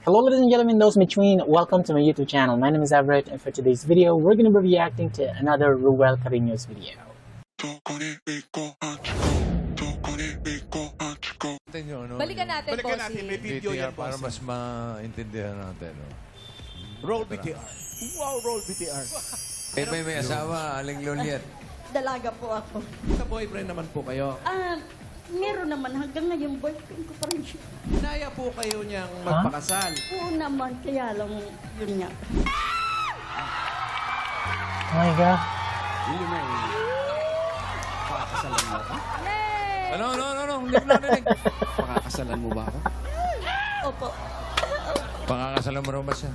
Hello ladies and gentlemen, those in between, welcome to my YouTube channel. My name is Everett, and for today's video, we're going to be reacting to another Ruel Carino's video. Balikan natin, Balikan natin, may bossy. video yan, para boss. mas maintindihan natin. No? Roll BTR. Wow, roll BTR. May asawa, Aling Loliet. Dalaga po ako. Sa boyfriend naman po kayo. Meron naman hanggang ngayon boyfriend ko pa rin siya. Naya po kayo niyang magpakasal. Oo naman, kaya lang yun nga. Oh my God. Hindi mo pakakasalan mo ako? No, hindi ko narinig. Pakakasalan mo ba ako? Opo. Pakakasalan mo rin ba siya?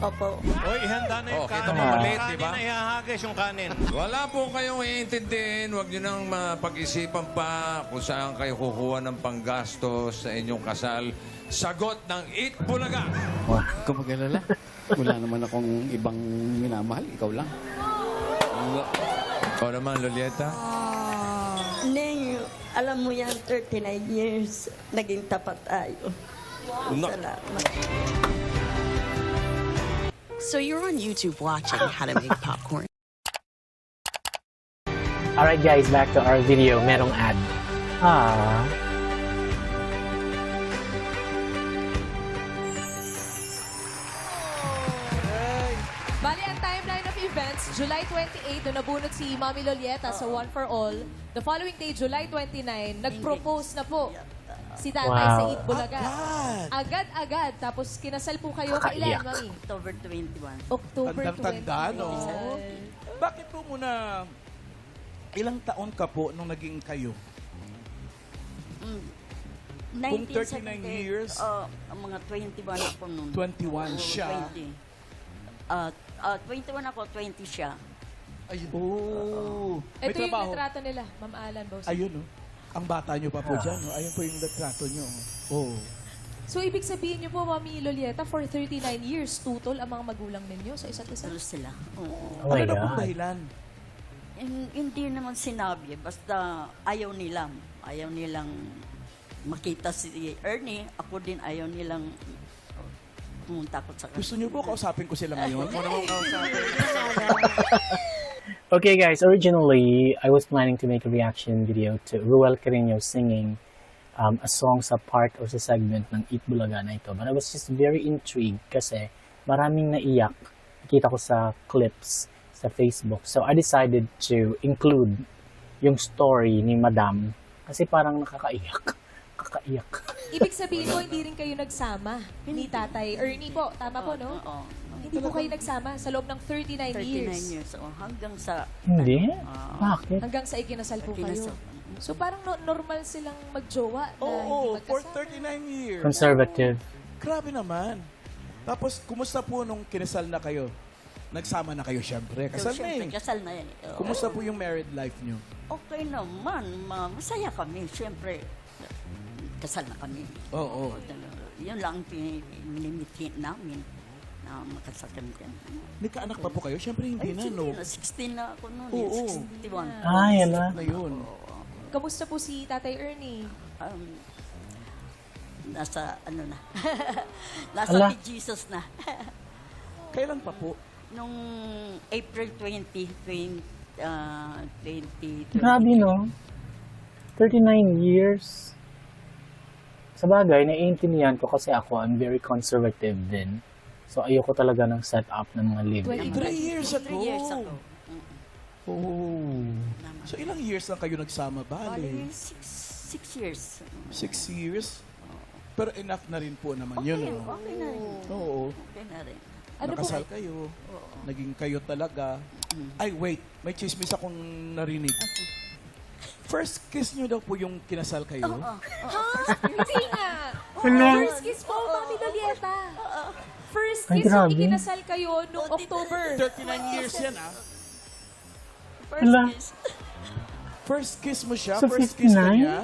Opo. Oy, ihanda na yung Oh, kita kanin. mo maliit, Kanin di ba? na ihahagis yung kanin. Wala po kayong iintindihin. Huwag niyo nang mapag-isipan pa kung saan kayo kukuha ng panggastos sa inyong kasal. Sagot ng Eat Bulaga. Wow. Huwag ka mag-alala. Wala naman akong ibang minamahal. Ikaw lang. O naman, Lolieta. Neng, alam mo yan, 39 years, naging tapat tayo. Salamat. So you're on YouTube watching how to make popcorn. Alright guys, back to our video. Merong ad. Bali, ang timeline of events, July 28, doon nabunot si Mami Lolieta sa One for All. The following day, July 29, nag-propose na po si tatay sa Wow. Eat Bulaga. Agad-agad. Tapos kinasal po kayo. Kailan, Kakaiyak. Mami? October 21. October 20. Tandang-tanda, no? Bakit po muna, ilang taon ka po nung naging kayo? Kung 39 years? Ang mga 21 ako noon. 21 siya. 21 ako, 20 siya. Ayun. Oh. May Ito yung trabaho. litrato nila, Ma'am Alan, boss. Ayun, no? Ang bata nyo pa po dyan, no? Ayun po yung litrato nyo. Oh. So, ibig sabihin niyo po, Mami Lolieta, for 39 years, tutol ang mga magulang ninyo sa isa't isa? Tulo sila. Oo. Oh my Ano na pong God. dahilan? Hindi naman sinabi, basta ayaw nilang. Ayaw nilang makita si Ernie. Ako din ayaw nilang pumunta ako sa Gusto nyo po kausapin ko sila ngayon? Okay guys, originally, I was planning to make a reaction video to Ruel Carino singing a song sa part or sa segment ng Eat Bulaga na ito. But I was just very intrigued kasi maraming naiyak. Nakita ko sa clips sa Facebook. So I decided to include yung story ni Madam kasi parang nakakaiyak. Kakaiyak. Ibig sabihin po, hindi rin kayo nagsama ni Tatay Ernie po. Tama po, no? Oo. Hindi po kayo nagsama sa loob ng 39 39 years. years. Oh, hanggang sa... Hindi? Ah. Bakit? Hanggang sa ikinasal po kayo. Kinasal. So parang normal silang magjowa na Oo, hindi for magkasama. 39 years. Conservative. Grabe naman. Tapos, kumusta po nung kinasal na kayo? Nagsama na kayo, syempre. Kasal na Siyempre, eh. kasal na yan. Oo. Kumusta po yung married life nyo? Okay naman. Masaya kami. Siyempre, kasal na kami. Oo. Yun lang ang pinimiti namin na makasal kami dyan. May kaanak pa po kayo? Syempre hindi Ay, na, hindi no? na. 16 na ako noon. Oo. 61. Ah, yan na. Na yun. Kamusta po si Tatay Ernie? Nasa, ano na. Nasa Ala. with Jesus na. Kailan pa po? Nung April 20, 2020. Grabe, no? 39 years. Sa bagay, naiintindihan ko kasi ako, I'm very conservative din. So, ayoko talaga ng setup ng mga live-in. 3 years ago. 3 years ago. Oh. So, ilang years lang kayo nagsama, Bali, bali? 6 years. 6 years? Pero enough na rin po naman yun, Okay, no? okay na rin. Oo. Okay na rin. Ano po? Nakasal kayo. Naging kayo talaga. Ay, wait. May chismis akong narinig. First kiss nyo daw po yung kinasal kayo? Hindi nga! First kiss po, Mami Lolieta. First Ay, kiss yung grabe. ikinasal kayo noong October. 39 years yan, ah. First Ala. kiss. First kiss mo siya? So, First kiss ka 59? niya?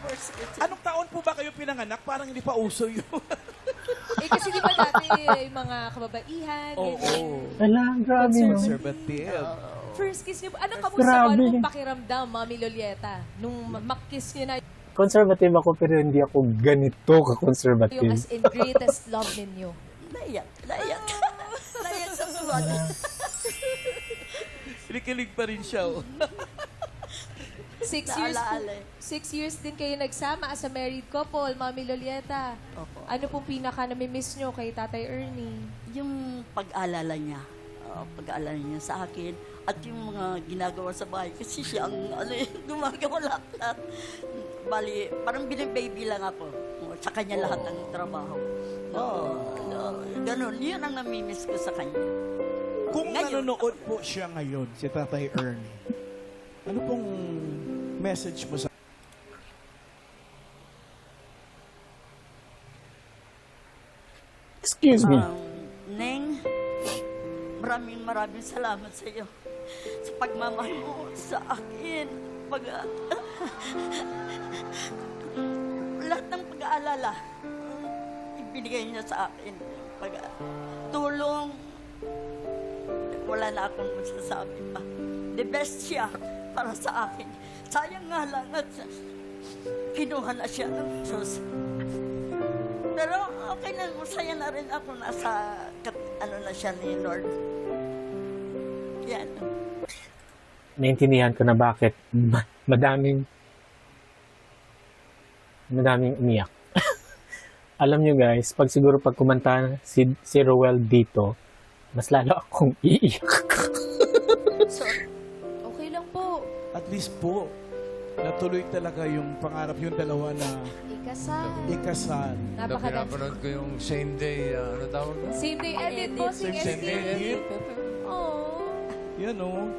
First kiss. Anong taon po ba kayo pinanganak? Parang hindi pa uso yun. Kasi di ba dati yung mga kababaihan, Oo. ganyan. Ala, grabe, no? Conservative. First kiss niyo, anong kamusta Grabe. po? Anong pakiramdam, Mami Lolieta? Nung makiss niyo na Conservative ako pero hindi ako ganito Yung ka-conservative. as in greatest love ninyo. Naiyak. Naiyak sa tuwa. Kinikilig pa rin siya. Oh. 6 years, Naalaala eh. 6 years din kayo nagsama as a married couple, Mami Lolieta. Opo. Ano pong pinaka namimiss nyo kay Tatay Ernie? Yung pag-alala niya. Pag-alala niya sa akin. At yung mga ginagawa sa bahay. Kasi siya ang gumagawa lahat. Bali, parang binibaby lang ako. Sa kanya lahat ng trabaho. Ganun. Yun ang namimiss ko sa kanya. Kung Ngayon, nanonood po siya ngayon, si Tatay Ernie, ano pong message mo sa Excuse me. Neng, maraming salamat sa iyo. Sa pagmamahal mo sa akin. Lahat ng pag-aalala, ibinigay niya sa akin. Tulong, wala na akong masasabi pa. The best siya para sa akin. Sayang nga lang at kinuha na siya ng Diyos. Pero okay na, masaya na rin ako nasa, na siya ni Lord. Yan. Naintindihan ko na bakit madaming umiyak. Alam nyo guys, siguro pag kumanta si Roel dito, mas lalo akong iiyak. Sorry. Okay lang po. at least po natuloy talaga yung pangarap yung dalawa na Ikasal. ikasal. Napakaganda. Pinapanood ko yung same day, ano tawag na? Same day edit po, sing Same day edit. Oh. Yan o.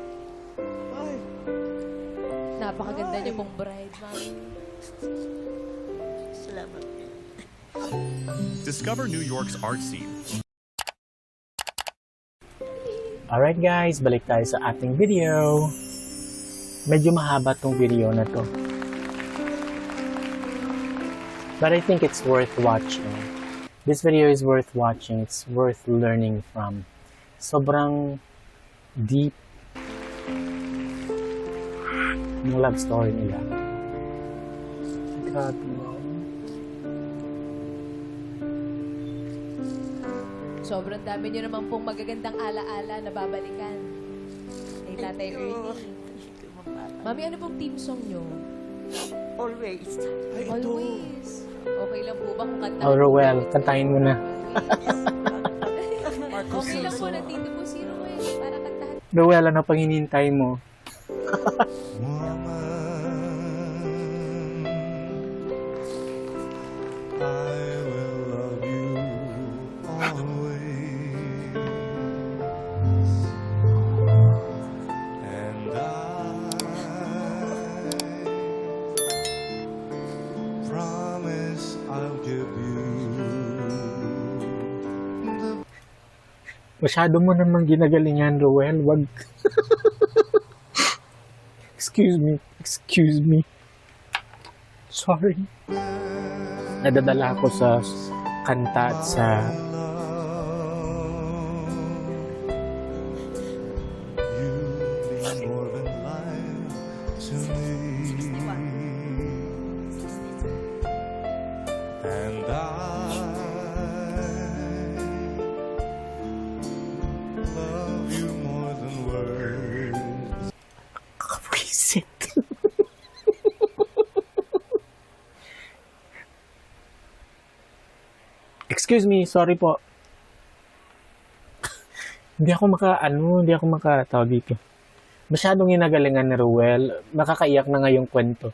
Ay. Napakaganda niyo pong bride, Mami. Salamat. Discover New York's art scene. Alright guys, balik tayo sa ating video. Medyo mahaba tong video na to. But I think it's worth watching. This video is worth watching. It's worth learning from. Sobrang deep ng love story nila. Grabe mo. Sobrang dami niyo naman pong magagandang alaala na babalikan kay Tatay Ernie. Mami, ano pong team song niyo? Always. Ay, ito. Always. Okay lang po ba kung kanta? Oh, Roel, kantahin mo na. Marcos Okay lang po, Celso. nandito po si Roel para kantahan. Roel, ano pang hinihintay mo? Masyado mo naman ginagalingan, Roel. Wag. Excuse me. Sorry. Nadadala ako sa kanta at sa visit. Excuse me, sorry po. Hindi ako makatawag dito. Masyadong ginagalingan ni Ruel. Nakakaiyak na nga yung kwento.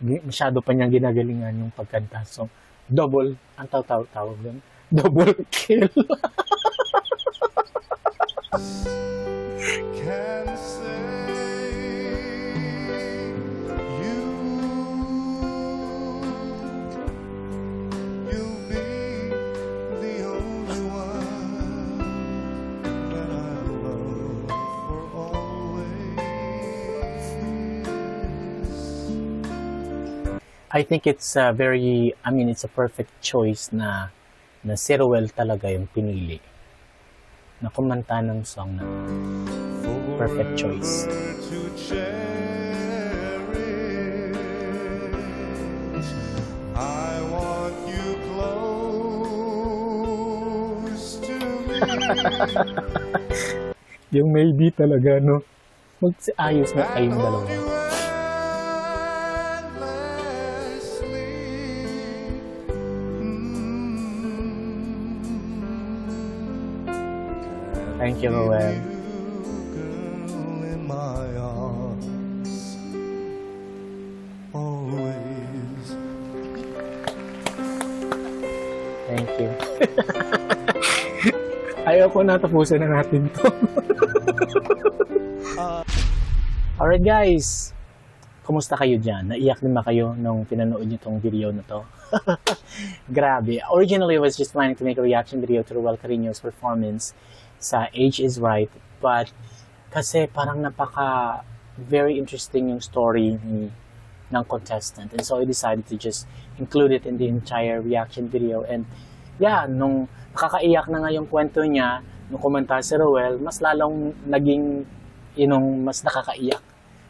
Masyado pa niyang ginagalingan yung pagkanta. So, double, ang tawag doon? Double kill. I think it's a perfect choice na si Ruel talaga yung pinili na kumanta ng song na perfect choice. Yung maybe talaga, no? Mag-ayos na kayong dalawa. Thank you, Roel. Thank you. Ayaw ko natapusin na natin to. Alright guys, kumusta kayo dyan? Naiyak din ba kayo nung pinanood nyo tong video na to? Grabe. Originally, I was just planning to make a reaction video to Ruel Carino's performance sa Age is Right. But kasi parang very interesting yung story ng contestant. And so I decided to just include it in the entire reaction video. And yeah, nung nakakaiyak na nga yung kwento niya, nung komentar si Ruel, mas lalong naging, mas nakakaiyak.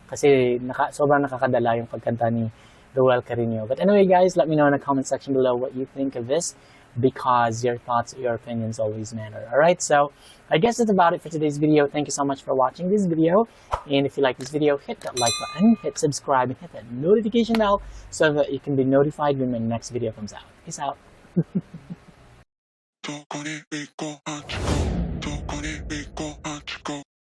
Kasi sobrang nakakadala yung pagkanta ni Ruel Carino. But anyway guys, let me know in the comment section below what you think of this, because your thoughts, your opinions always matter. Alright, so I guess that's about it for today's video. Thank you so much for watching this video. And if you like this video, hit that like button, hit subscribe, and hit that notification bell so that you can be notified when my next video comes out. Peace out.